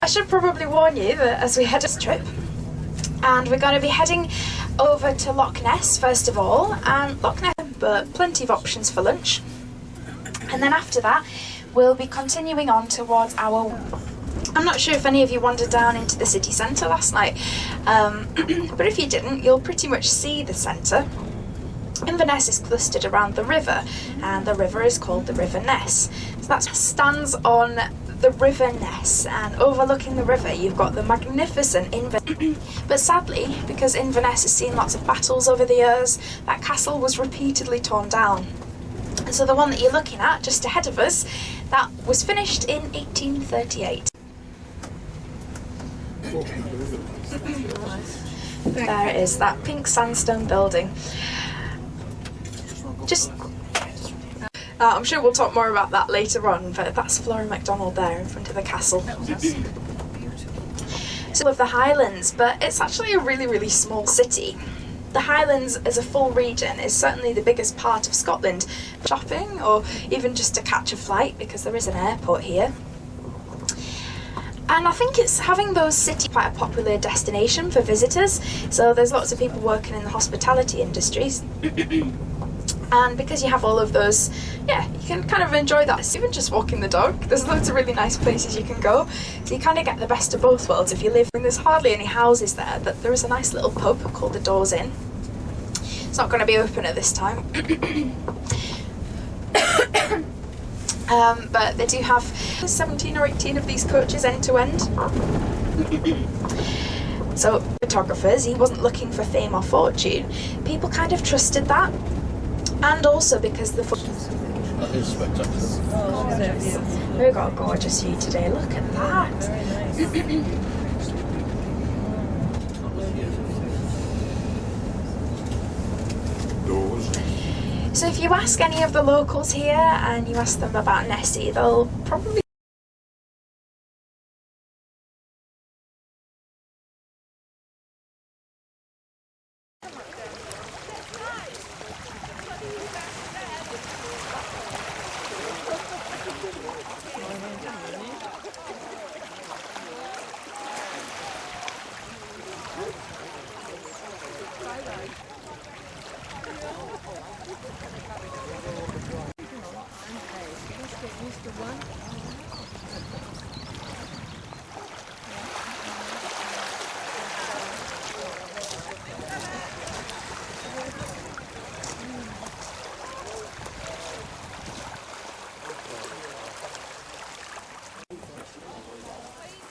I should probably warn you that as we head this trip, and we're going to be heading over to Lock Ness first of all, and Lock Ness, but plenty of options for lunch. And then after that, we'll be continuing on towards our... I'm not sure if any of you wandered down into the city centre last night, but if you didn't, you'll pretty much see the centre. Inverness is clustered around the river, and the river is called the River Ness. So that stands on the River Ness, and overlooking the river you've got the magnificent Inverness. But sadly, because Inverness has seen lots of battles over the years, that castle was repeatedly torn down. And so the one that you're looking at just ahead of us, that was finished in 1838. There it is, that pink sandstone building. I'm sure we'll talk more about that later on, but that's Flora MacDonald there in front of the castle. So of the Highlands, but it's actually a really, really small city. The Highlands as a full region is certainly the biggest part of Scotland for shopping or even just to catch a flight, because there is an airport here. And I think it's having those cities quite a popular destination for visitors, so there's lots of people working in the hospitality industries. And because you have all of those, yeah, you can kind of enjoy that. Even just walking the dog, there's loads of really nice places you can go. So you kind of get the best of both worlds. If you live, and there's hardly any houses there, but there is a nice little pub called the Doors Inn. It's not going to be open at this time. But they do have 17 or 18 of these coaches end to end. So photographers, he wasn't looking for fame or fortune. People kind of trusted that. And also because the... That is spectacular. Oh, we've got a gorgeous view today, look at that. So if you ask any of the locals here and you ask them about Nessie, they'll probably...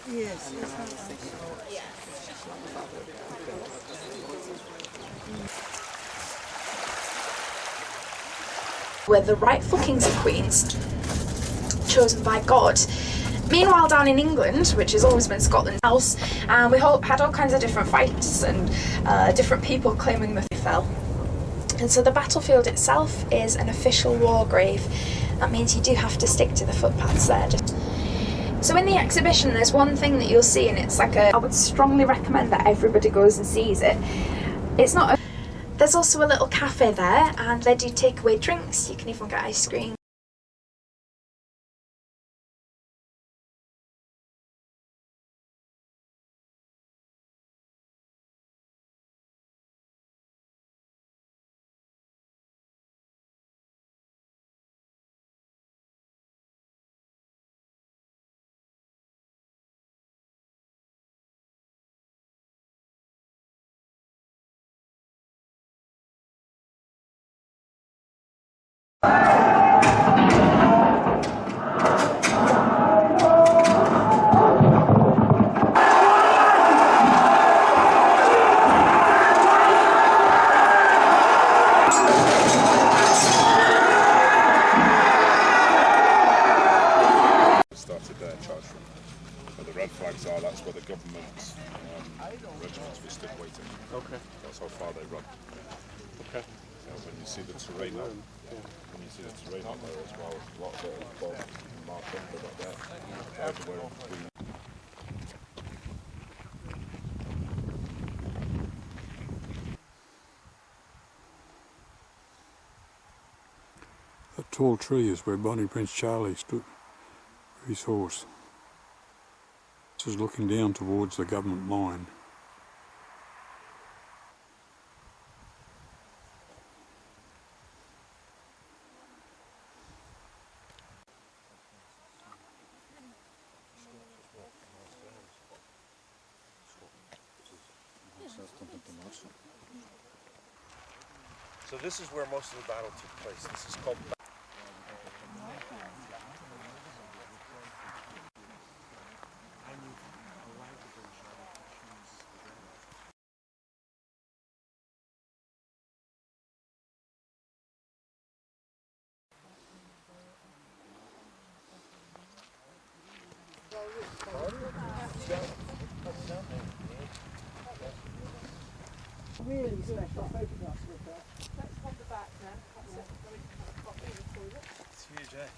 Yes. Were the rightful kings and queens chosen by God. Meanwhile, down in England, which has always been Scotland's house, we had all kinds of different fights and different people claiming that they fell. And so the battlefield itself is an official war grave. That means you do have to stick to the footpaths there. So in the exhibition, there's one thing that you'll see, and it's like I would strongly recommend that everybody goes and sees it. It's not a... There's also a little cafe there, and they do takeaway drinks. You can even get ice cream. Started their charge room. Where the red flags are, that's where the government regiments were stood waiting. Okay. That's how far they run. Okay. When you see the terrain out, when you see the terrain out there as well, a lot of it is marked under that there. Everywhere in between. That tall tree is where Bonny Prince Charlie stood with his horse. This is looking down towards the government line. So this is where most of the battle took place. This is called... Really special photographs with that. Let's hold the back then. It's huge, eh?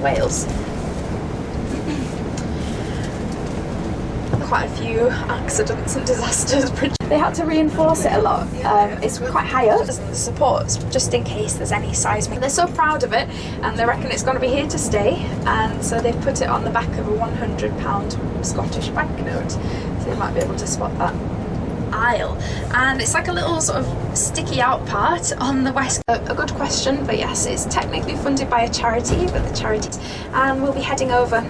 Wales. Quite a few accidents and disasters. They had to reinforce it a lot. It's quite high up, the supports, just in case there's any seismic. They're so proud of it, and they reckon it's going to be here to stay, and so they've put it on the back of a £100 Scottish banknote, so you might be able to spot that aisle. And it's like a little sort of sticky out part on the west. A good question, but yes, it's technically funded by a charity, but the charity, and we'll be heading over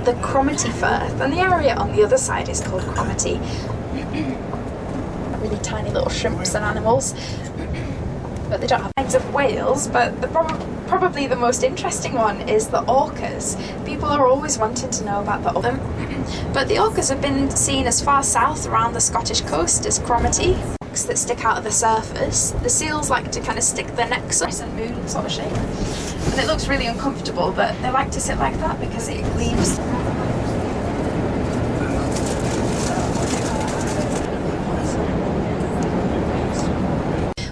the Cromarty Firth, and the area on the other side is called Cromarty. Really tiny little shrimps and animals, but they don't have kinds of whales. But probably the most interesting one is the orcas. People are always wanting to know about the orcas, but the orcas have been seen as far south around the Scottish coast as Cromarty, that stick out of the surface. The seals like to kind of stick their necks up, crescent moon sort of shape, and it looks really uncomfortable, but they like to sit like that because it leaves.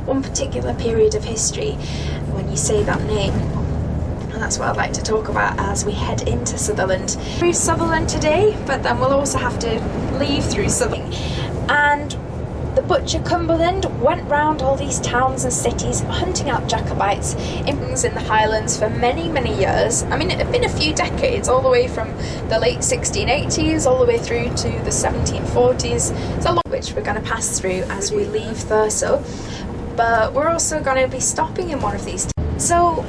One particular period of history, when you say that name, and that's what I'd like to talk about as we head into Sutherland. Through Sutherland today, but then we'll also have to leave through Sutherland. And the Butcher Cumberland went round all these towns and cities hunting out Jacobites in the Highlands for many, many years. I mean, it had been a few decades, all the way from the late 1680s all the way through to the 1740s. It's a lot which we're going to pass through as we leave Thurso. But we're also going to be stopping in one of these. So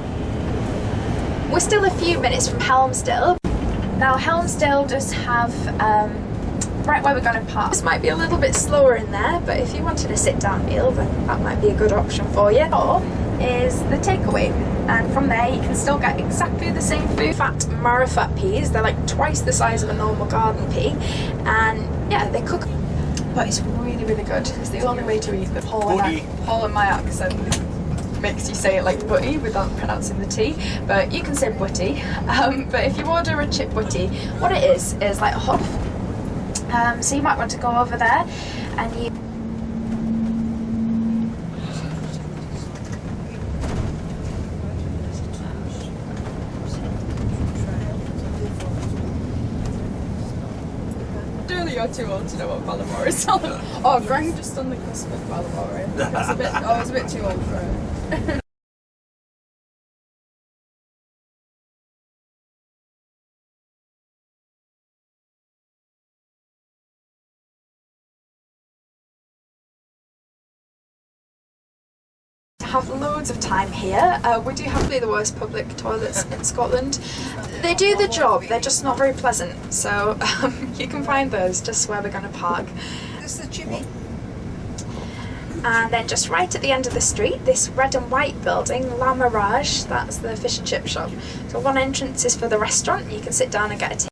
we're still a few minutes from Helmsdale. Now Helmsdale does have right where we're going to park. This might be a little bit slower in there, but if you wanted a sit-down meal, then that might be a good option for you. Or is the takeaway, and from there you can still get exactly the same food. Fat marrowfat peas, they're like twice the size of a normal garden pea, and yeah, they cook. But it's really, really good. It's the only way to eat the Paul and my accent makes you say it like butty without pronouncing the T, but you can say butty. But if you order a chip butty, what it is like a hot. So you might want to go over there and you. Surely you're too old to know what Ballamore is. Oh, Greg just on the cusp of Ballamore. I was a bit too old for it. Have loads of time here. We do have the worst public toilets in Scotland. They do the job, they're just not very pleasant, so you can find those just where we're going to park. This is the chimney. And then just right at the end of the street, this red and white building, La Mirage, that's the fish and chip shop. So one entrance is for the restaurant, you can sit down and get a tea.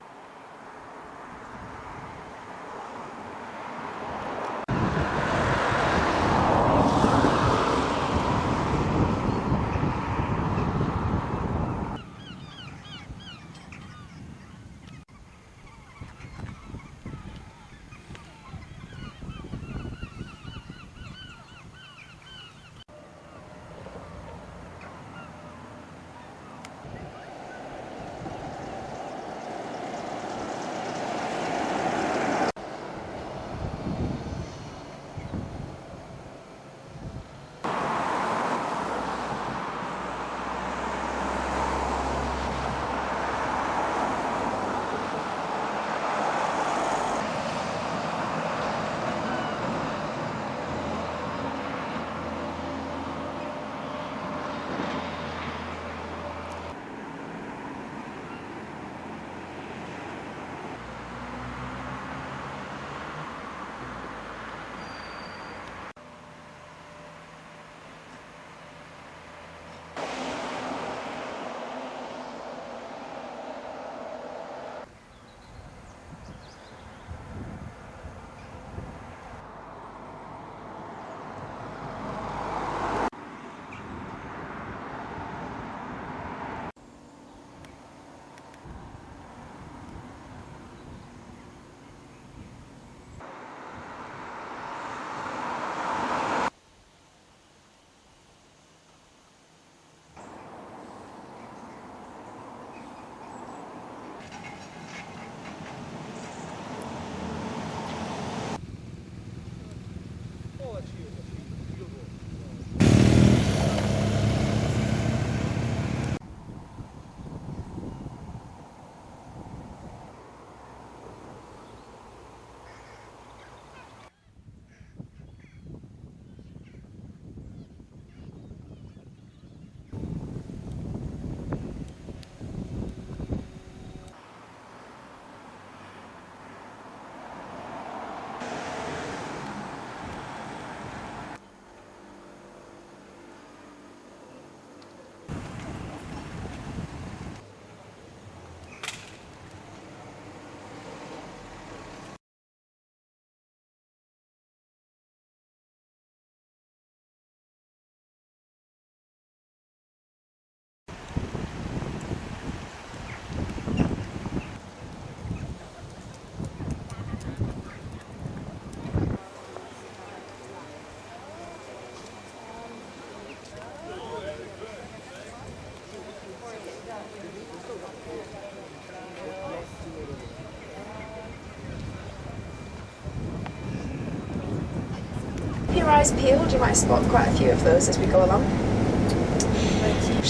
eyes peeled, you might spot quite a few of those as we go along.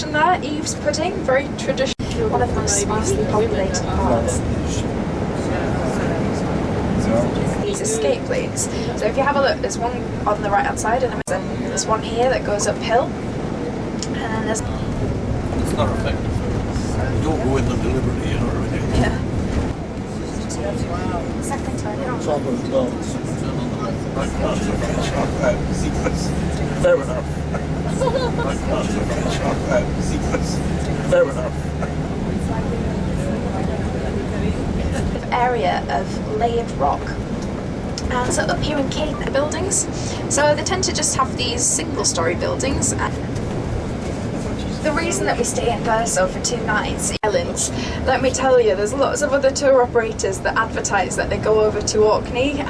And there, Eve's pudding, very traditional, one of the most sparsely populated parts. These escape lanes. So if you have a look, there's one on the right hand side, and there's one here that goes uphill, and then there's. It's not effective. You don't go in them deliberately, you know what I mean? Yeah. Second time. Top of the bones. Fair enough. Fair enough. Area of layered rock. And so up here in Caithness, the buildings. So they tend to just have these single-storey buildings. And the reason that we stay in Thurso for 2 nights, islands, let me tell you, there's lots of other tour operators that advertise that they go over to Orkney,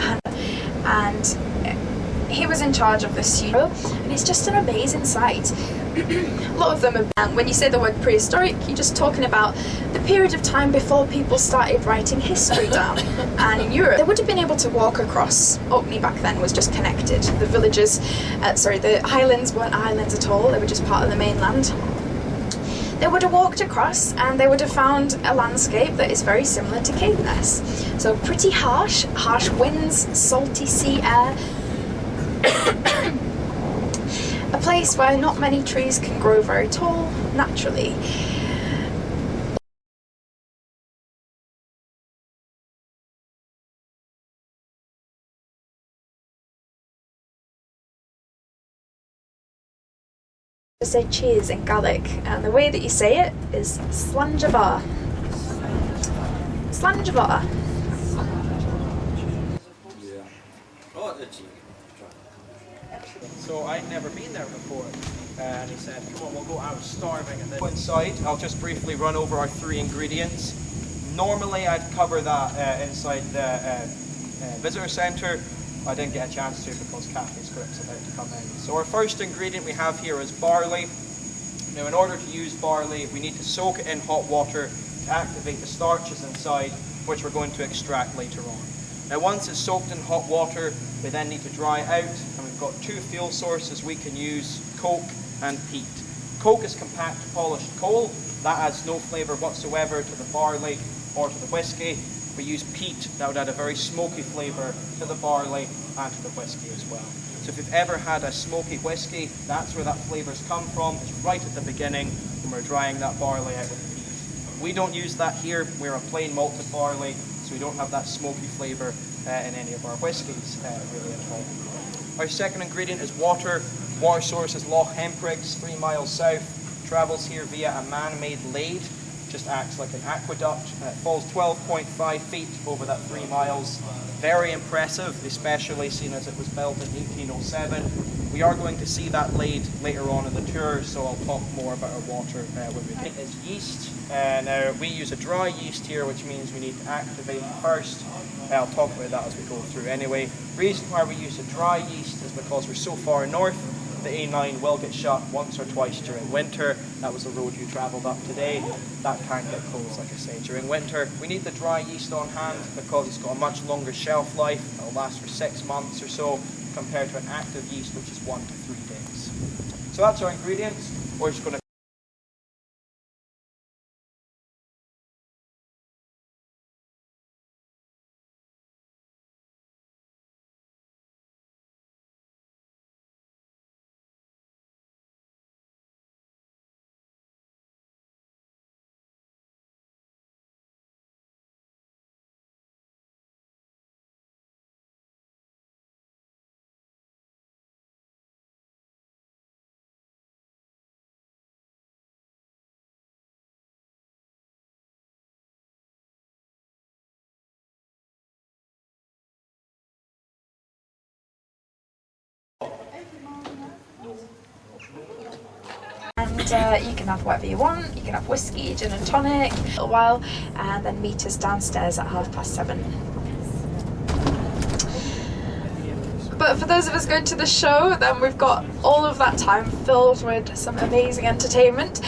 and he was in charge of the studio, and it's just an amazing sight. A lot of them are, when you say the word prehistoric, you're just talking about the period of time before people started writing history down. And in Europe, they would have been able to walk across. Orkney back then was just connected. The villages, the islands weren't islands at all, they were just part of the mainland. They would have walked across and they would have found a landscape that is very similar to Caithness. So pretty harsh winds, salty sea air. A place where not many trees can grow very tall naturally. To say cheers in Gaelic, and the way that you say it is Slanjabar. Slanjabar. So I'd never been there before, and he said, come on, we'll go. I was starving, and then go inside. I'll just briefly run over our 3 ingredients. Normally I'd cover that inside the visitor centre. I didn't get a chance to because Kathy's group's about to come in. So our first ingredient we have here is barley. Now in order to use barley, we need to soak it in hot water to activate the starches inside, which we're going to extract later on. Now once it's soaked in hot water, we then need to dry out, and we've got 2 fuel sources we can use, coke and peat. Coke is compact polished coal, that adds no flavour whatsoever to the barley or to the whiskey. We use peat, that would add a very smoky flavour to the barley and to the whiskey as well. So if you've ever had a smoky whiskey, that's where that flavour's come from. It's right at the beginning when we're drying that barley out with peat. We don't use that here, we're a plain malted barley, so we don't have that smoky flavour in any of our whiskies really at all. Our second ingredient is water. Water source is Loch Ness, 3 miles south. Travels here via a man-made lade. Just acts like an aqueduct. It falls 12.5 feet over that 3 miles. Very impressive, especially seeing as it was built in 1807. We are going to see that lade later on in the tour, so I'll talk more about our water when we get it. Is yeast. Now we use a dry yeast here, which means we need to activate it first. I'll talk about that as we go through anyway. The reason why we use a dry yeast is because we're so far north. The A9 will get shut once or twice during winter. That was the road you travelled up today. That can get closed, like I say, during winter. We need the dry yeast on hand because it's got a much longer shelf life. It'll last for 6 months or so compared to an active yeast, which is 1 to 3 days. So that's our ingredients. We're just going to And you can have whatever you want. You can have whiskey, gin and tonic, a little while, and then meet us downstairs at 7:30. But for those of us going to the show, then we've got all of that time filled with some amazing entertainment.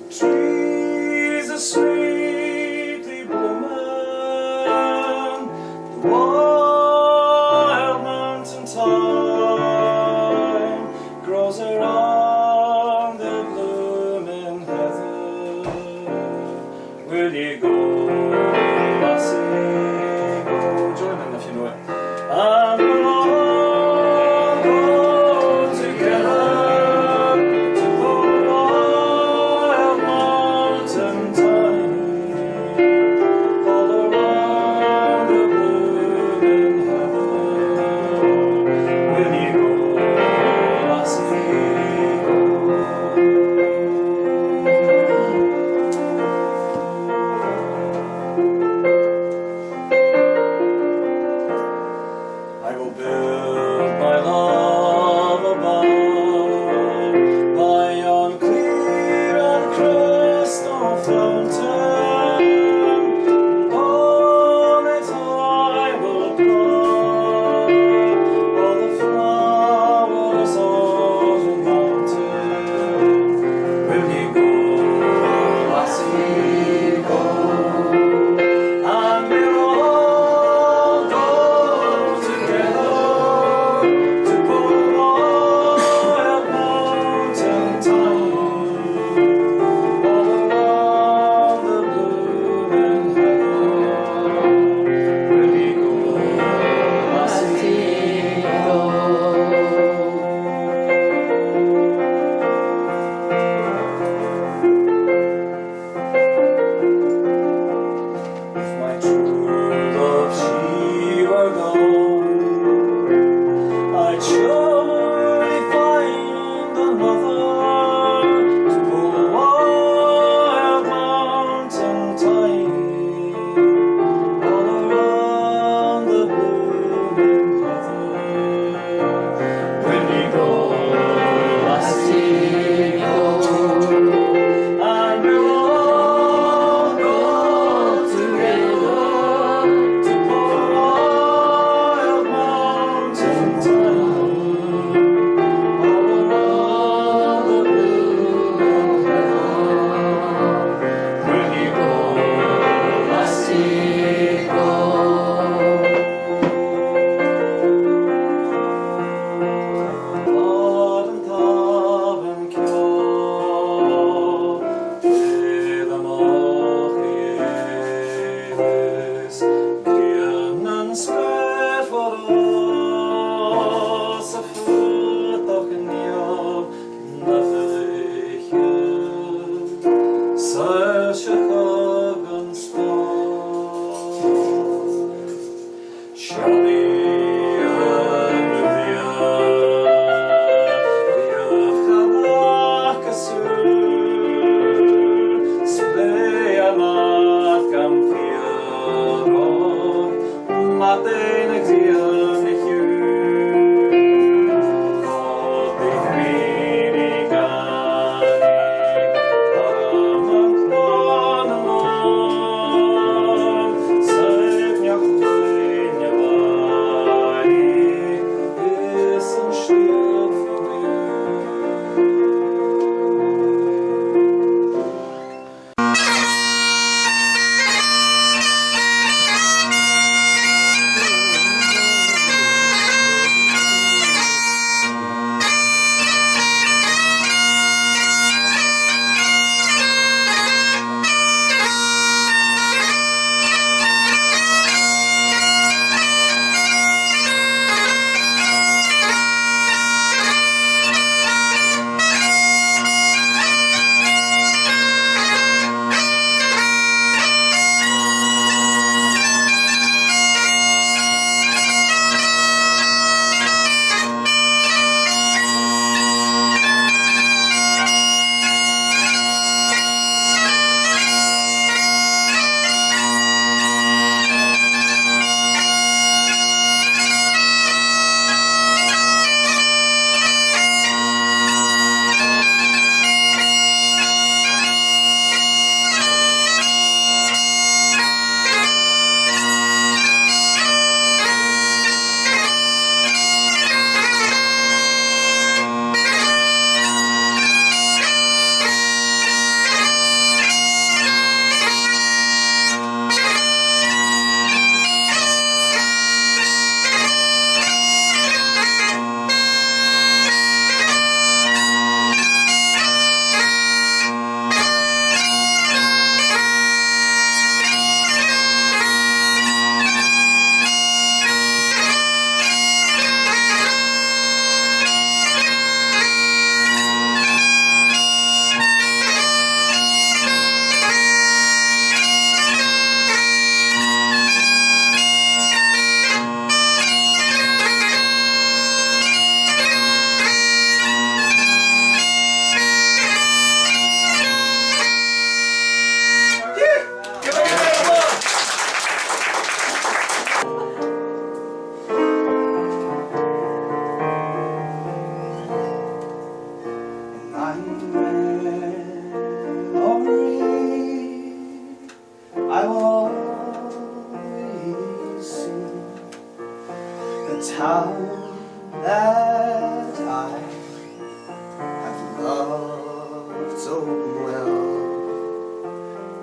Trees are sweetly blooming, the wild mountain thyme grows around the blooming heather. Will ye go, lassie, go? Join in if you know it. And we'll all go together. the town that I have loved so well,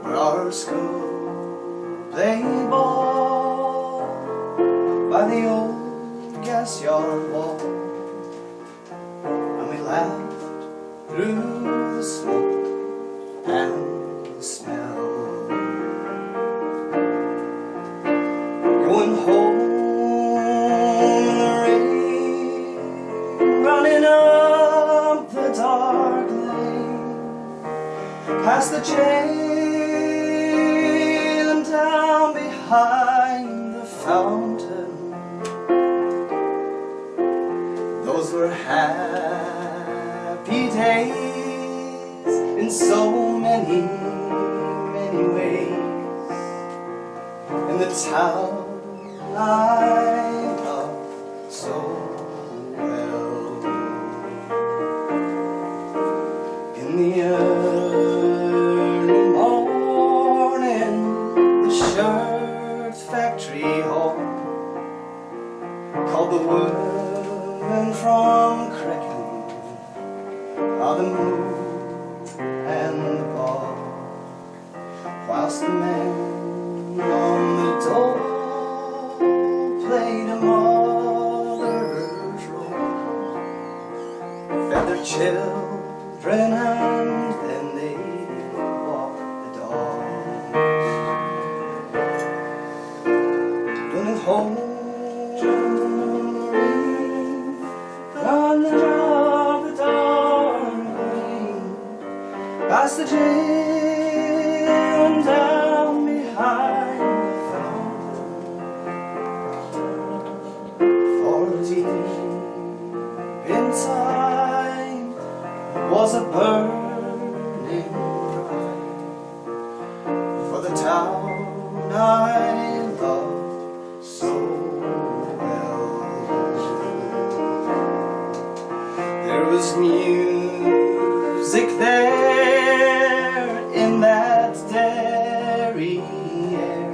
where our school played ball by the old gas yard wall, and we laughed through the smoke and the smell. Going home in the rain, running up the dark lane, past the jail and down behind the fountain. Those were happy days in so many, many ways. In the town I love so well. In the early morning, the shirt factory hall called the women from Crecken, the moon and the ball, whilst the men on the door played a mother's role, fed their children, and then they walked the dogs. Running home on the drop the dark lane, past the jail and down behind the fountain. For deep inside was a burning bright, for the town I loved so well. There was music there in that dairy air,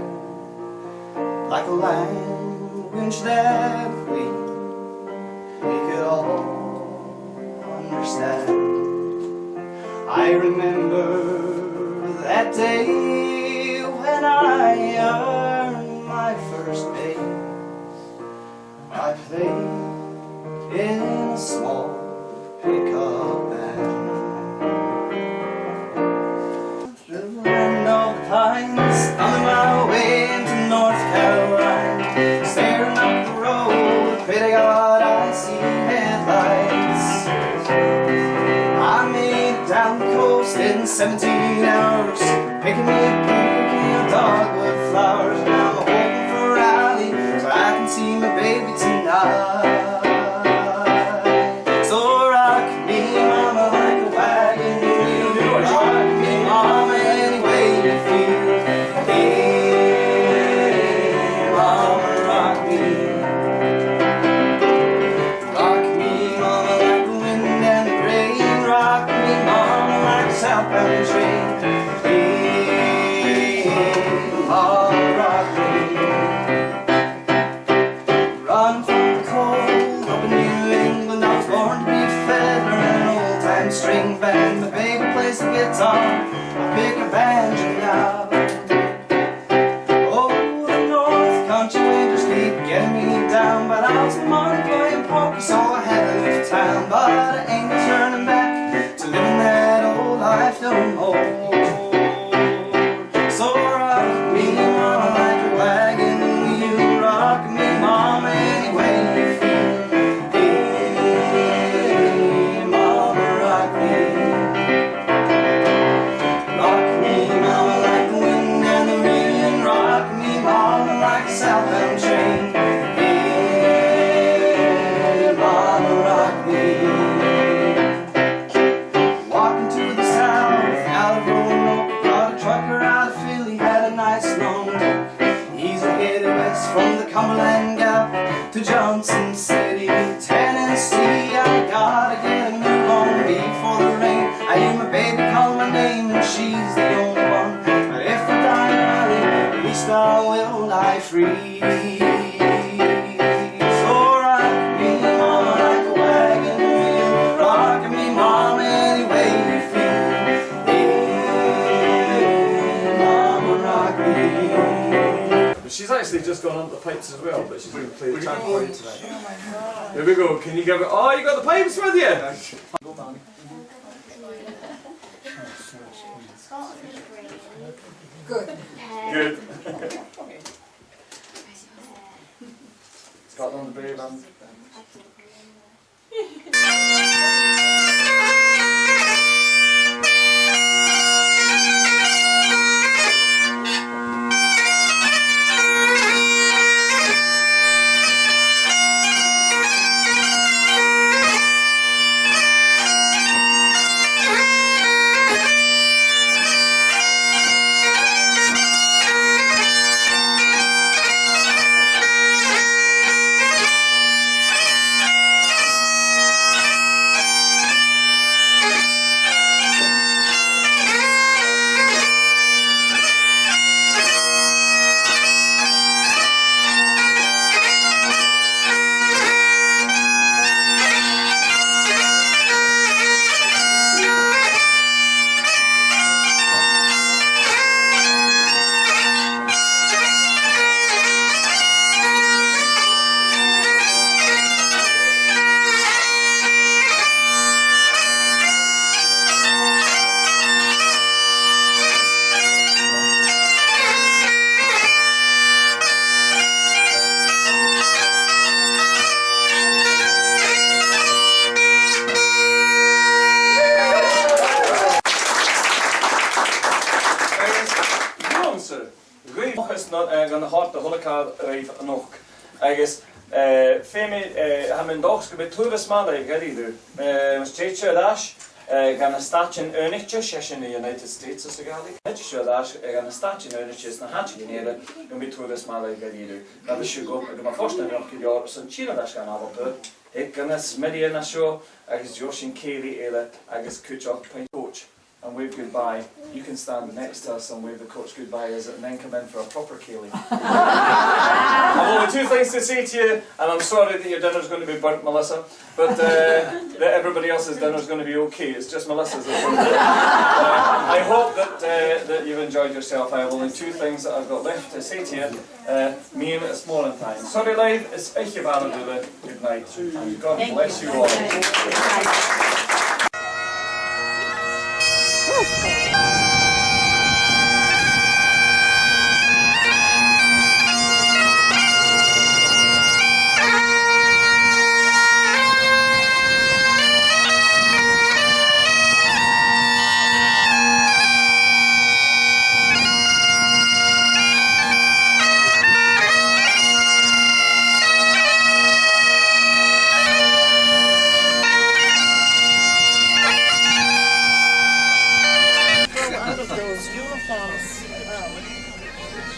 like a language that we could all understand. I remember that day when I earned my first pay. I played in a small pickup band. Through the land of pines, on my way into North Carolina, staring up the road, pray to God I see headlights. I made it down the coast in 17 hours, picking me a dogwood flowers, and I'm hoping for a rally so I can see my baby tonight. So rock me, mama, like a wagon wheel. Rock me, mama, any way you feel. Hey, mama, rock me. Rock me, mama, like the wind and the rain. Rock me, mama, like a southbound train. Hey, mama, rock me. Run from the cold up in New England. I was born to be a fiddler in an old-time string band. My baby plays the guitar, I pick a banjo now. Oh, the North Country winters keep getting me down, but I was money playing poker, so I had to leave town. But I ain't turning back to living that old life no more. So rock me, mama, like a wagon wheel. Rock me, mama, any way you feel. Hey, mama, rock me. Rock me, mama, like the wind and the rain. Rock me, mama, like a southbound train. Hey, mama, rock me. Walking to the south, out of Roanoke, got a trucker out of Philly, had a nice long walk. He's headed west from the Cumberland Gap to Johnson City, Tennessee. I gotta get a move on before the rain. I hear my baby call my name and she's the only one. But if I die early, at least I will die free. So going to play the trampoline tonight. Here we go. Can you give it? Oh, you got the pipes with you. Good. Good. Scotland, the brave and. Gan hart de hollekar reif nog. Agus Femi hamen dogs be tourist male garidu. Steitje dash gan a statue Ernitje in the United States as gali. Steitje dash gan a statue Ernitje na hatje nere be tourist male garidu. Na de shugo gan forsten nog jaar so China dash gan avontur. Ik gan as media na show agus Joshin Kelly ele agus kuchok paint coach. And wave goodbye. You can stand next to us and wave the coach goodbye as it and then come in for a proper Ceilidh. I've only two things to say to you, and I'm sorry that your dinner's going to be burnt, Melissa, but that everybody else's dinner's going to be okay. It's just Melissa's. I hope that you've enjoyed yourself. I have only two things that I've got left to say to you. Me and it's more in time. Sorry, live. It's Eiche Baradula. Good night. And God bless you all.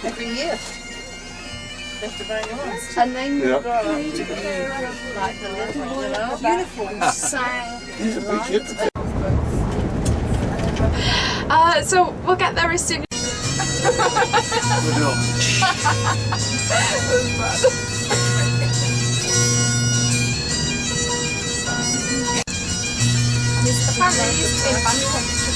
Every year. And then you've got like the little uniforms sang. So we'll get there as soon as apparently used to be a family